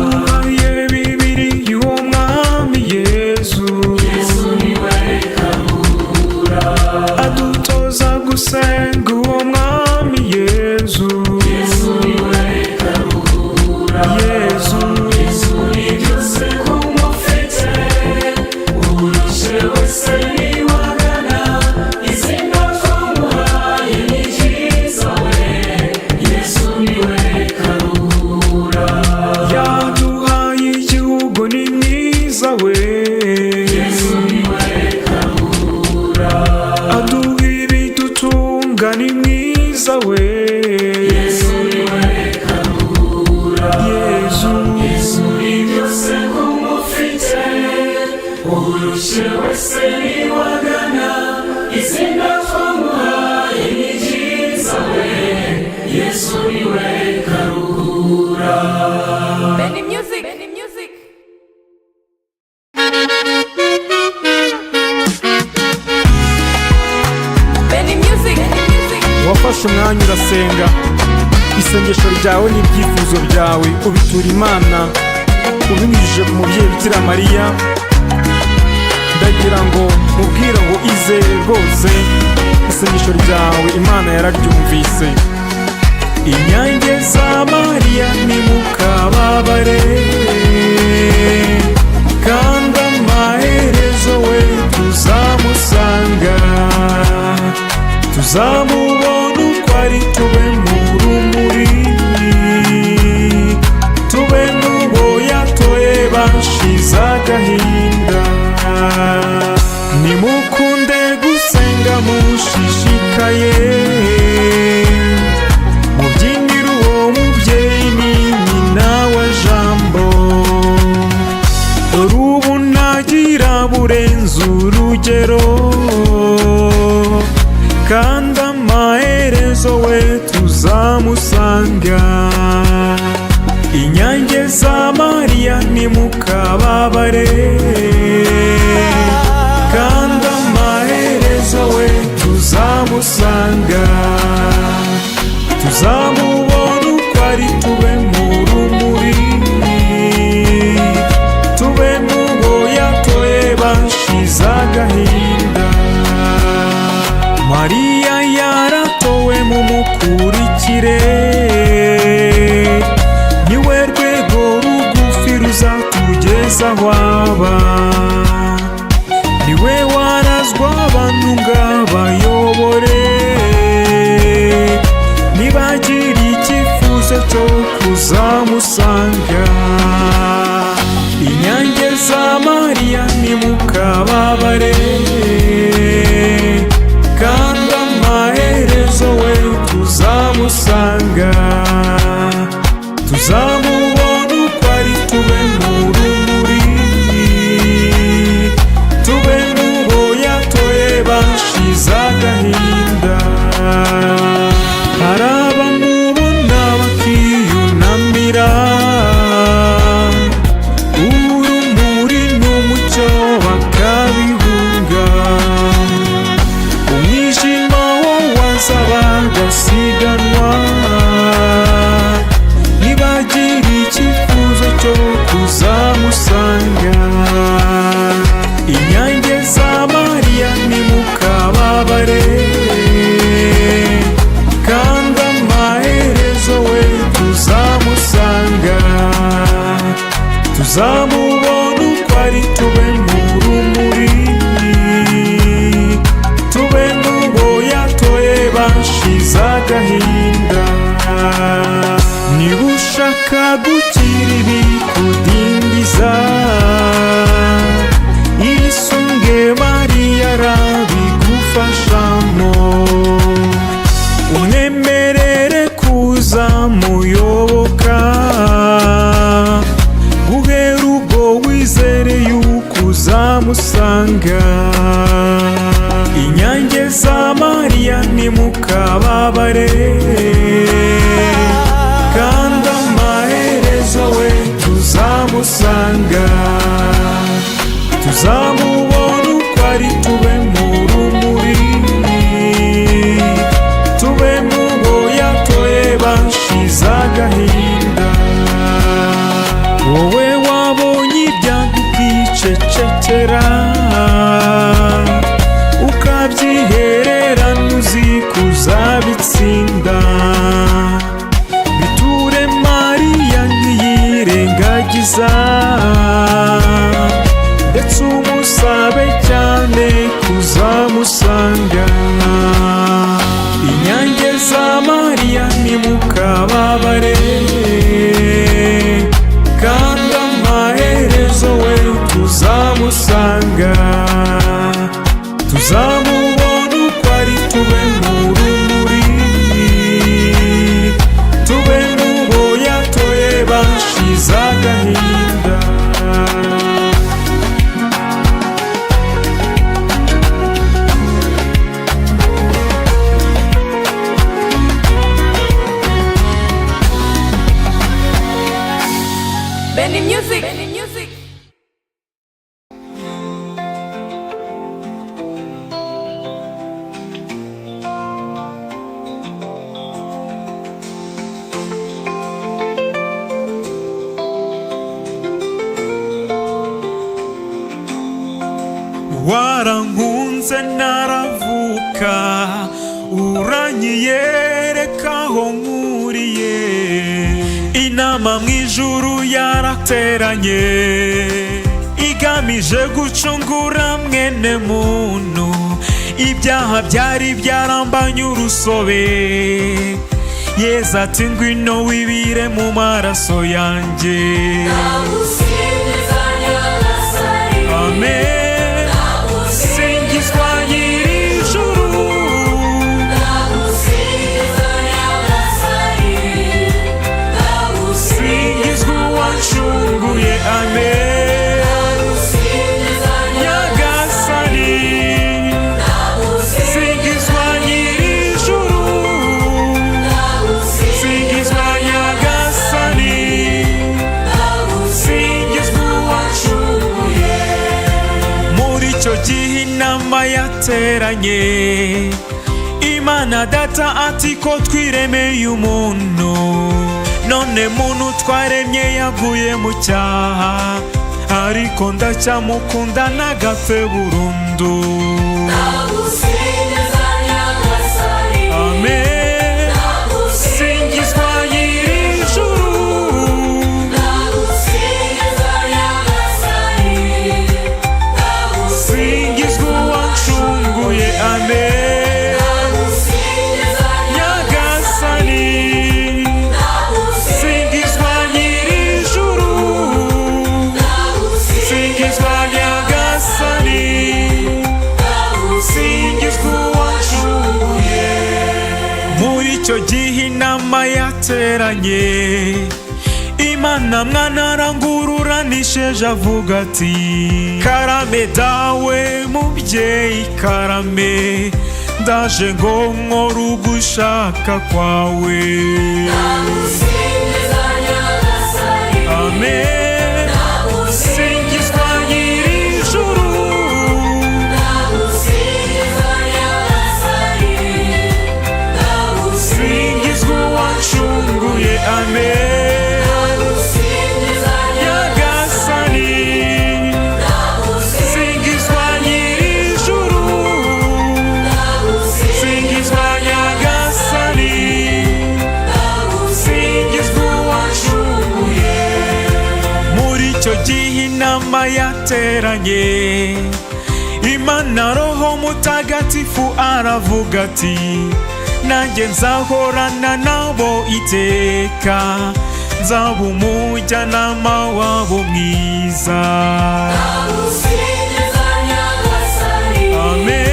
yaduhaye Bibiliya uwo mwami Yesu niwe Karura, adutoza gusenga uwo mwami Yesu niwe Karura, Yesu ni byose kumufite, urushe wese niwagana, izina twamuhaye ni ryiza we, Yesu niwe Karura, yaduhaye igihugu ni mwiza we Yesu niwe Karura, aduha ibidutunga ni mwiza we Yesu niwe Karura, Yesu Yesu ni byose kumufite, urushe wese niwagana, izina twamuhaye ni ryiza we, Yesu niwe Karura. Benny Music. Benny Music. Benny Music. Benny Music. wafashe umwanya urasenga isengesho ryawe n'ibyifuzo byawe ubitura Imana ubinyujije ku mubyeyi Bikira Mariya. Ndagira ngo mubwire ngo izere rwose isengesho ryawe Imana yararyumvise. Inyange za Mariya nimukababare, kandi amaherezo we tuzamusanga, tuzamubona uko ari, tube mu rumuri, tube n'uwo yatoye bashize agahinda. Nimukunde gusenga mushishikaye, mubyinire uwo mubyeyi ni nyina wa Jambo. Dore ubu ntagira burenze urugero, kandi amaherezo we tuzamusanga. Inyange za Mariya nimukababare, kandi amaherezo we tuzamusanga, tuzamubona uko ari, tube mu rumuri, tube n'uwo yatoye bashize agahinda. Mariya yaratowe mumukurikire, niwe rwego rugufi ruzatugeza aho aba, niwe warazwa abantu ng'abayobore, nibagira icyifuzo cyo kuzamusanga. Inyange za Mariya nimukababare, kandi amaherezo we tuzamusanga, tuzamubona uko ari, tube mu rumuri, tube n'uwo yatoye bashize agahinda. Hari abamubona bakiyunamira, urumuri n'umucyo bakabihunga, umwijima wo waza bagasiganwa, nibagira icyifuzo cyo kuzamusanga. Inyange za Mariya nimukababare, kandi amaherezo we tuzamusanga, tuzamubona uko ari, tube mu rumuri, tube n'uwo yatoye bashize agahinda. Niba ushaka gukira ibikudindiza, isunge Mariya arabigufashamo, umwemerere kuza muyoboka, guhera ubwo wizere yuko uzamusanga. Inyange za Mariya nimukababare, kandi amaherezo we tuzamusanga, tuzamubona uko ari, tube mu rumuri, tube n'uwo yatoye bashize agahinda. wirekera ukabyiherera ntuzi kuzabitsinda biture Mariya ntiyirengagiza ndetse umusabe cyane kuzamusanga inyange za Mariya nimukababare kandi amaherezo we tuzamusanga tuzamubona uko ari tube mu rumuri tube n'uwo yatoye bashize agahinda Benny Music. Benny Music. warankunze naravuka uranyiyereka aho nkuriye inama mu ijuru yarateranye igamije gucungura mwene muntu ibyaha byari byarambanye urusobe Yesu ati ngwino wibire mu maraso yanjye amen inama yateranye Imana data ati ko twiremeye umuntu none muntu twaremye yaguye mu cyaha ariko ndacyamukunda nagapfe burundu amen singizwa nyir'ijuru inama yateranye Imana mwana arangururanisheje avuga ati karame dawe mubyeyi karame ndaje ngo nkore ugushaka kwawe amen inama yateranye Imana Roho Mutagatifu aravuga ati nanjye nzahorana nabo iteka nzaba umujyanama wabo mwiza amen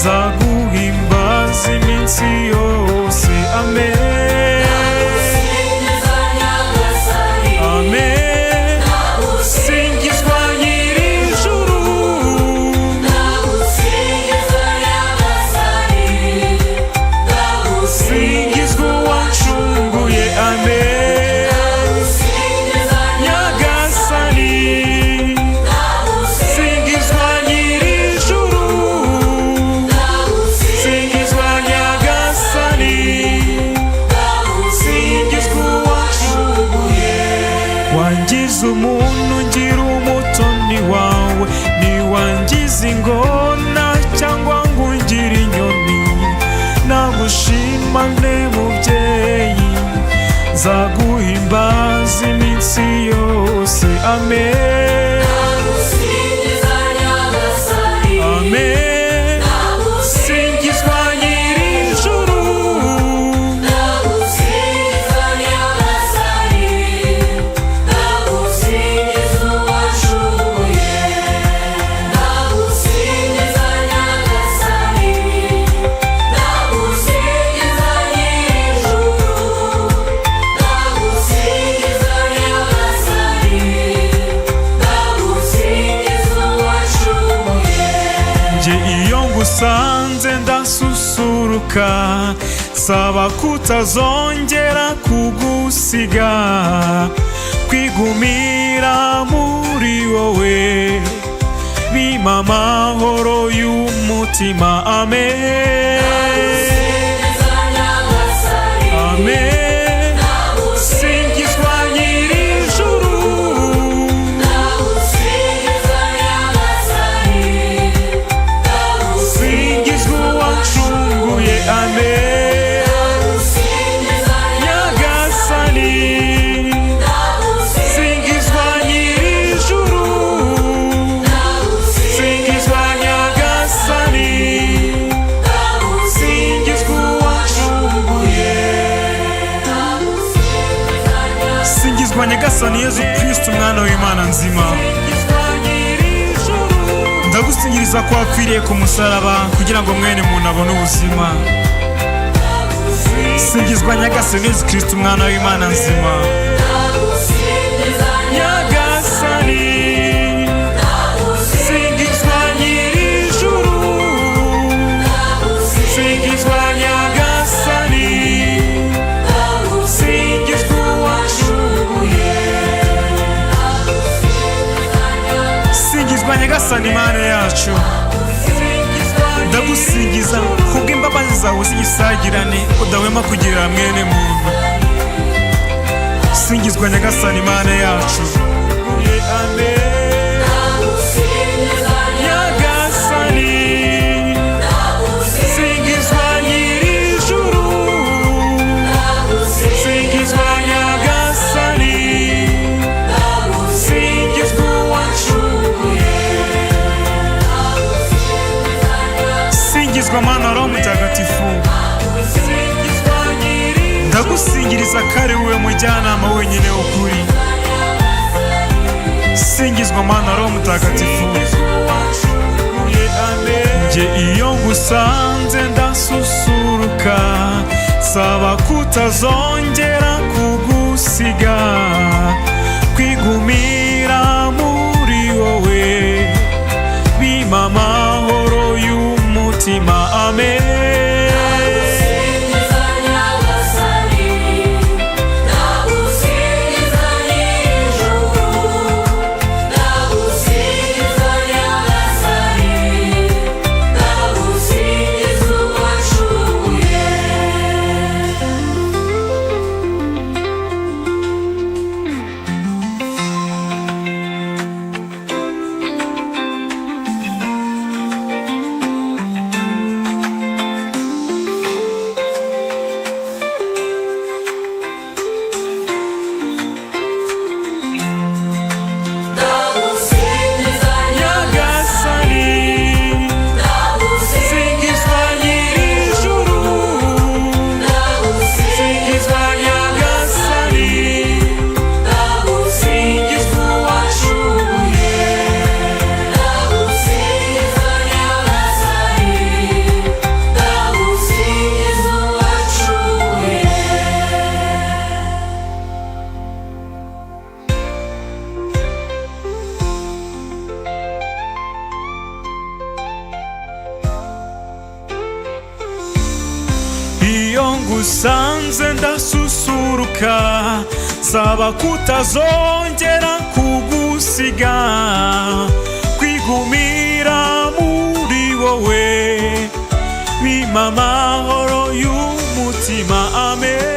nzaguhimbaza iminsi yose. Amen, amen. Singizwa nyir'ijuru, singizwa uwancunguye. Amen, nyagasani. Singizwa nyir'ijuru, singizwa nyagasani, singizwa uwancunguye. Wangize umuntu ngira umutoni wawe, ntiwangize ingona cyangwa ngo ungire inyoni. Nagushima nte mubyeyi, nzaguhimbaza iminsi yose. Amen, amen. Singizwa nyir'ijuru, nje iyo ngusanze ndasusuruka, saba kutazongera kugusiga, kwigumira muri wowe bimpa amahoro y'umutima. Amen, amen. Singizwa nyir'ijuru, singizwa uwancunguye. Amen, nyagasani. Singizwa nyir'ijuru, singizwa nyagasani, singizwa uwancunguye. Singizwa nyagasani Yezu Kristo, umwana w'Imana nzima. Ndagusingiriza ko wapfiriye ku musaraba kugira ngo mwene muntu abone ubuzima. Singizwa nyagasani Yezu Kristo, umwana w'Imana nzima. Nyagasani, singizwa nyir'ijuru, singizwa nyagasani, singizwa uwancunguye. Singizwa nyagasani Mana yacu, ndagusingiza kubw'imbabazi zawe z'igisagirane udahwema kugirira mwene muntu. Singizwa nyagasani Mana yacu. Amen, nyagasani. Singizwa nyir'ijuru, singizwa nyagasani, singizwa uwancunguye. Singizwa Mana Roho Mutagatifu, ndagusingiriza ko ari wowe mujyanama wenyine w'ukuri. Singizwa Mana Roho Mutagatifu. Nje iyo ngusanze ndasusuruka, saba kutazongera kugusiga, kwigumira muri wowe bimpa amahoro y'umutima. Amen, iyo ngusanze ndasusuruka saba kutazongera kugusiga kwigumira muri wowe bimpa amahoro y'umutima amen.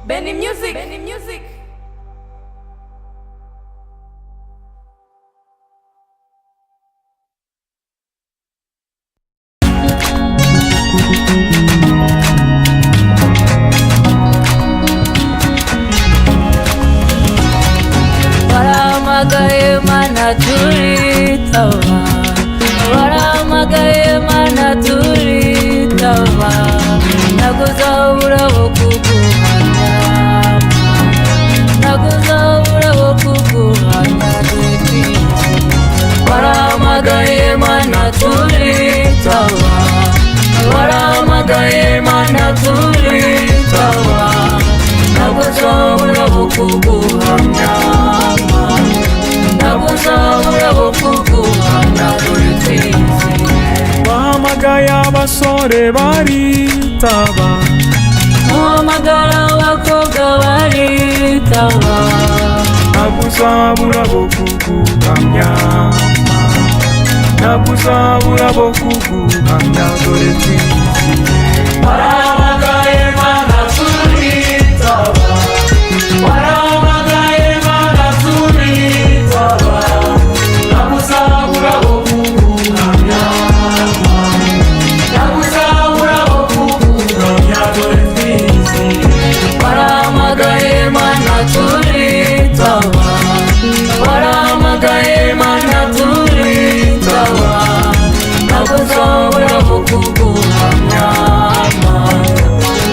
Benny Music. Benny Music. Waramagaye mana turitaba, waramagaye mana turitaba, naguzabura kuguhamya, naguzabura kuguhamya dukwiye. Waramagaye mana turitaba, waramagaye mana turitaba, naguzabura kuguhamya, naguzabura kuguhamya dukwiye. Wahamagaye abasore baritaba, uhamagara abakobwa baritaba, naguzabura kuguhamya, naguzabura kuguhamya dore twizihiwe. Waramagaye mana turitaba, waramagaye mana turitaba, naguzabura kuguhamya, naguzabura kuguhamya dore twizihiwe. waramagaye mana turitaba, waramagaye mana turitaba, naguzabura kuguhamya,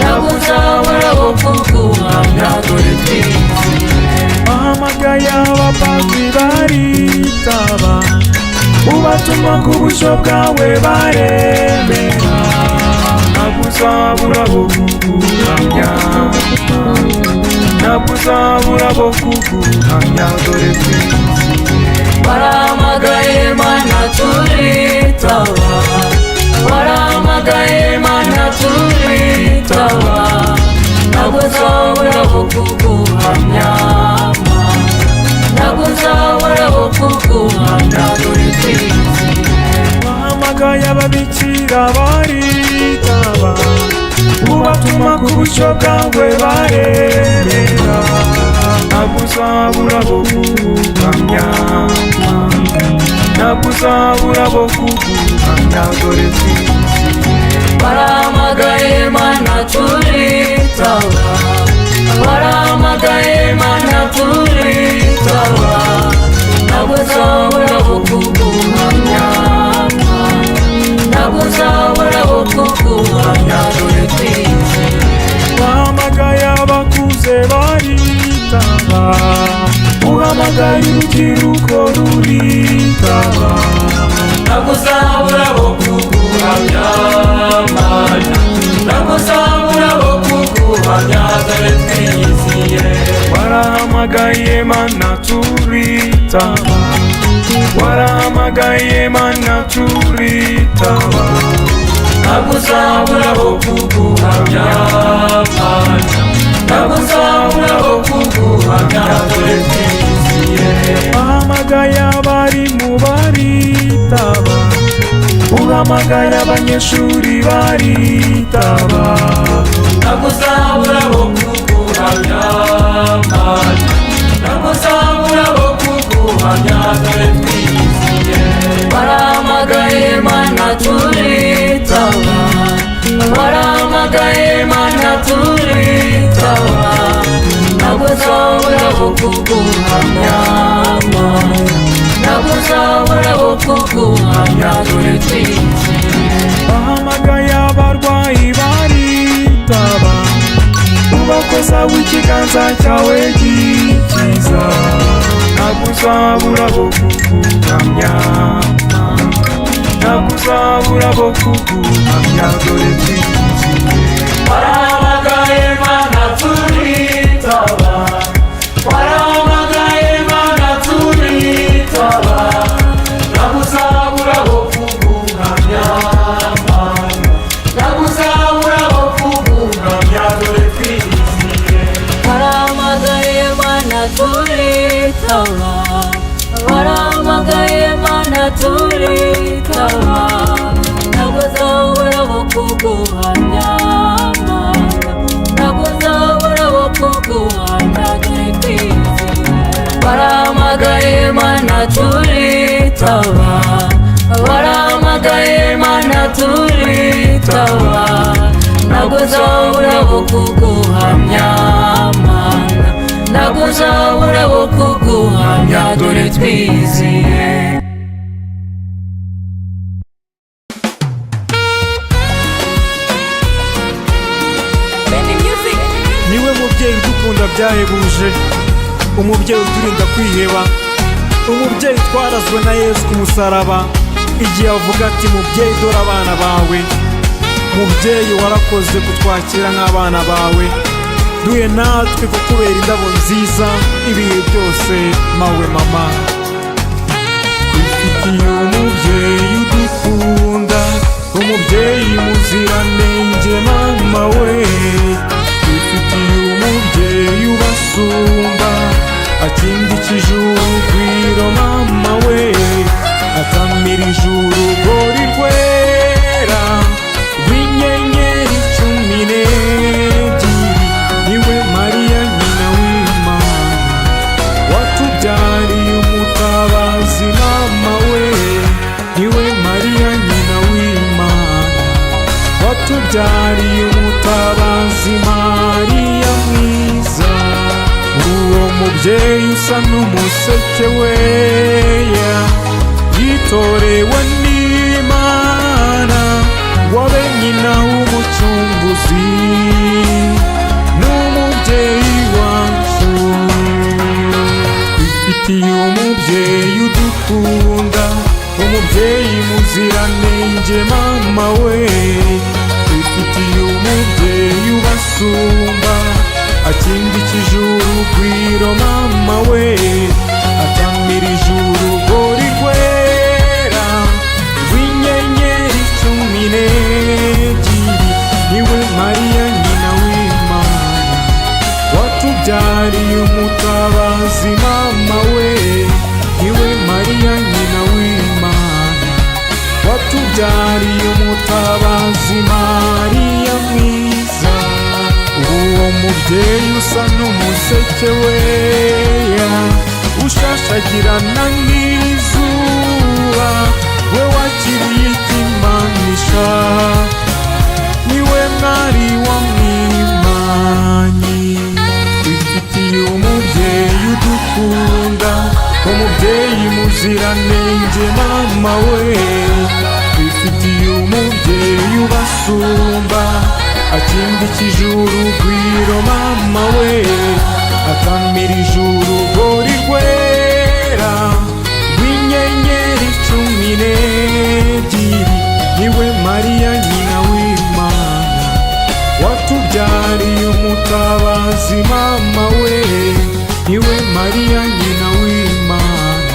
naguzabura kuguhamya dore twizihiwe. Wahamagaye abapadiri baritaba, ubatuma ku bushyo bwawe baremera, naguzabura kuguhamya, naguzabura kuguhamya dore twizihiwe. Waramagaye mana turitaba, waramagaye mana turitaba, naguzabura kuguhamya, naguzabura kuguhamya dore twizihiwe. Wahamagaye ababikira baritaba, ubatuma ku bushyo bwawe baremera, naguzabura kuguhamya, naguzabura kuguhamya dore twizihiwe. Waramagaye mana turitaba, waramagaye mana turitaba, naguzabura kuguhamya, naguzabura kuguhamya dore twizihiwe. Wahamagaye abakuze baritaba, uhamagaye urubyiruko ruritaba, Naguzabura kuguhamya mana, naguzabura kuguhamya dore twizihiwe. warahamagaye mana turitaba, warahamagaye mana turitaba, Naguzabura kuguhamya mana, naguzabura kuguhamya dore twizihiwe. wahamagaye abarimu baritaba, uhamagaye abanyeshuri baritaba, Naguzabura kuguhamya mana, naguzabura kuguhamya dore twizihiwe. Waramagaye mana turitaba, waramagaye mana turitaba, naguzabura kuguhamya, naguzabura kuguhamya dore twizihiwe. wahamagaye abarwayi baritaba, ubakoza w'ikiganza cyawe gikiza, ntabwo uzabura bo kuguhamya, ntabwo uzabura bo kuguhamya, dore twizihiwe. Warahamagaye Mana turitaba, warahamagaye Mana turitaba, ntabwo uzabura bo kuguhamya Mana, ntabwo uzabura bo kuguhamya, dore twizihiwe. Warahamagaye Mana turitaba, warahamagaye Mana turitaba, ntabwo uzabura bo kuguhamya Mana, ntabwo uzabura bo kuguhamya, dore twizihiwe. Warahamagaye Mana turitaba, warahamagaye Mana turitaba, ntabwo uzabura bo kuguhamya Mana, ntabwo uzabura bo kuguhamya, dore twizihiwe. Benny Music. niwe mubyeyi udukunda byahebuje, umubyeyi uturinda kwiheba, umubyeyi twarazwe na Yesu ku musaraba, igihe avuga ati mubyeyi dore abana bawe. Mubyeyi warakoze kutwakira nk'abana bawe, duhe natwe kukubera indabo nziza ibihe byose, mawe mama. Twifitiye umubyeyi udukunda, umubyeyi muziranenge mama we. Twifitiye umubyeyi ubasumba, akindikije urugwiro mama we, atamirije urugori rwera rw'inyenyeri 12, niwe Mariya nyina w'Imana, watubyariye umutabazi mama we, niwe Mariya nyina w'Imana, watubyariye umutabazi Mariya mwiza. Uwo mubyeyi usa n'umuseke weya, yitorewe n'Imana, wabe nyina w'umucunguzi, n'umubyeyi wacu. Twifitiye umubyeyi udukunda, umubyeyi muziranenge mama we. Twifitiye umubyeyi ubasumba, akindikije urugwiro mama we, atamirije urugori rwera rw'inyenyeri 12, niwe Mariya nyina w'Imana, watubyariye umutabazi mama we, niwe Mariya nyina w'Imana, watubyariye umutabazi Mariya mwiza. Uwo mubyeyi usa n'umuseke weya, ushashagirana nk'izuba, we wakiriye ikimanisha, niwe mwari wamwimanyi. Twifitiye umubyeyi udukunda, umubyeyi muziranenge mama we. Twifitiye umubyeyi ubasumba, akindikije urugwiro mama we, atamirije urugori rwera rw'inyenyeri 12, niwe Mariya nyina w'Imana, watubyariye umutabazi mama we, niwe Mariya nyina w'Imana,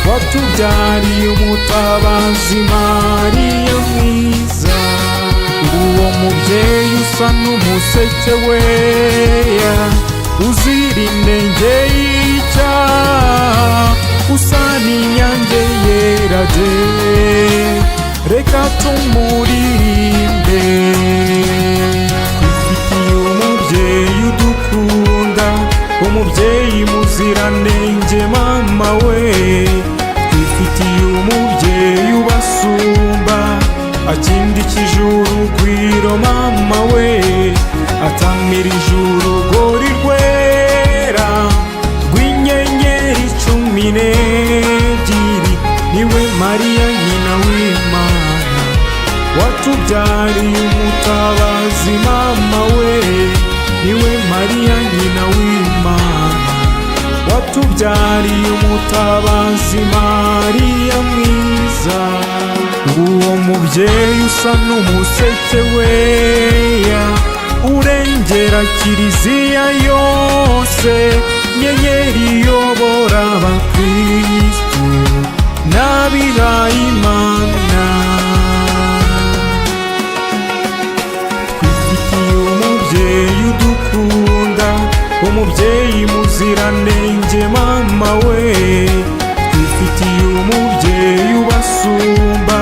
watubyariye umutabazi Mariya mwiza. Uwo mubyeyi usa n'umuseke weya, uzira inenge y'icyaha, usa n'inyange yera de, reka tumuririmbe. Twifitiye umubyeyi udukunda, umubyeyi muziranenge mama we. Twifitiye umubyeyi ubasumba, akindikije urugwiro mama we, atamirije urugori rwera rw'inyenyeri 12, niwe Mariya nyina w'Imana, watubyariye umutabazi mama we, niwe Mariya nyina w'Imana, watubyariye watubyariye umutabazi Mariya mwiza. Uwo mubyeyi usa n'umuseke weya, urengera kiliziya yose, nyenyeri iyobora abakristu n'abihayimana. Twifitiye umubyeyi udukunda, umubyeyi muziranenge mama we. Twifitiye umubyeyi ubasumba,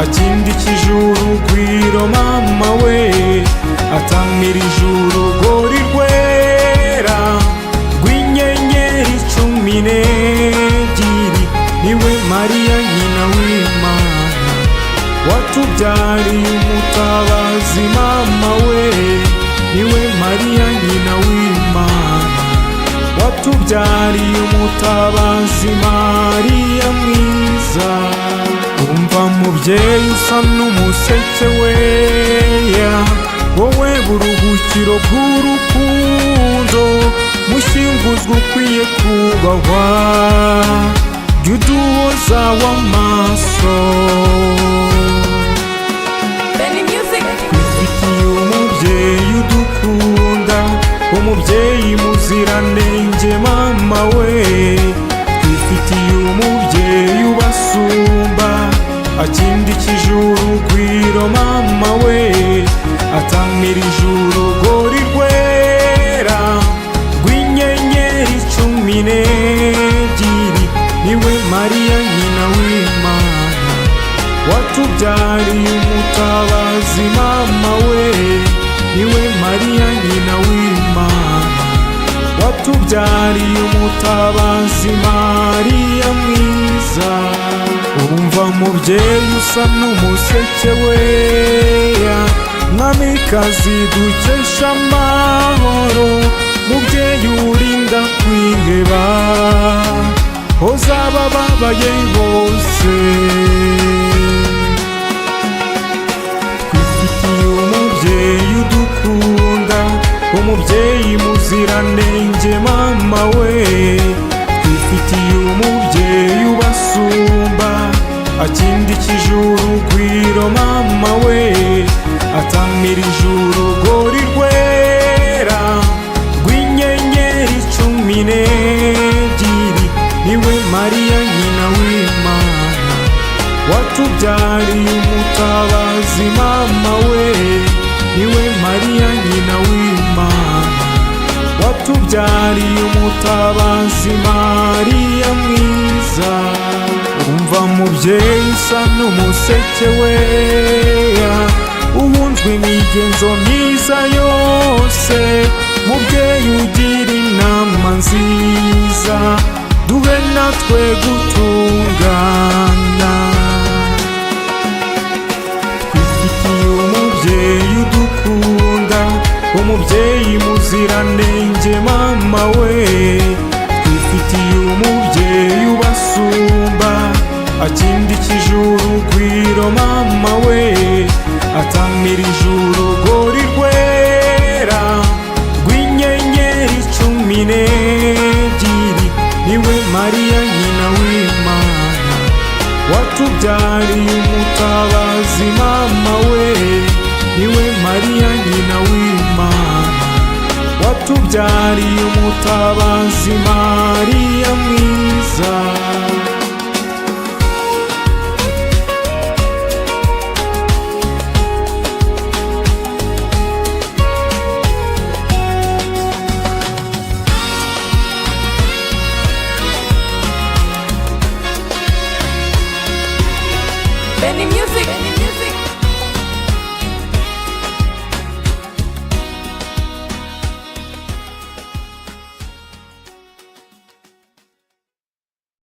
akindikije urugwiro mama we. Atamirije urugori rwera rw'inyenyeri 12, niwe Mariya nyina w'Imana. Watubyariye umutabazi mama we, niwe Mariya nyina w'Imana. Watubyariye umutabazi Mariya mwiza. Umva mubyeyi usa n'umuseke weya, wowe buruhukiro bw'urukundo, mushyinguzwa ukwiye kubahwa, jya uduhoza w'amaso. Twifitiye umubyeyi udukunda, umubyeyi muziranenge mama we. Twifitiye umubyeyi ubasumba, akindikije urugwiro mama we. Atamirije urugori rwera rw'inyenyeri 12, niwe Mariya nyina w'Imana. Watubyariye umutabazi mama we, niwe Mariya nyina w'Imana. Watubyariye umutabazi Mariya mwiza. Umva mubyeyi usa n'umuseke weya, mwamikazi dukesha amahoro, mubyeyi urinda kwiheba, hoza abababaye bose. Twifitiye umubyeyi udukunda, umubyeyi muziranenge mama we. Twifitiye umubyeyi ubasumba, akindikije urugwiro mama we. Atamirije urugori rwera rw'inyenyeri 12, niwe Mariya nyina w'Imana. Watubyariye umutabazi mama we, niwe Mariya nyina w'Imana. Watubyariye umutabazi Mariya mwiza. Umva mubyeyi usa n'umuseke weya, uhunzwe imigenzo myiza yose, mubyeyi ugira inama nziza, duhe natwe gutungana. Twifitiye umubyeyi udukunda, umubyeyi muziranenge mama we. Twifitiye umubyeyi ubasumba, akindikije urugwiro mama we. Atamirije urugori rwera rw'inyenyeri 12, niwe Mariya nyina w'Imana. Watubyariye umutabazi mama we, niwe Mariya nyina w'Imana. Watubyariye umutabazi Mariya mwiza.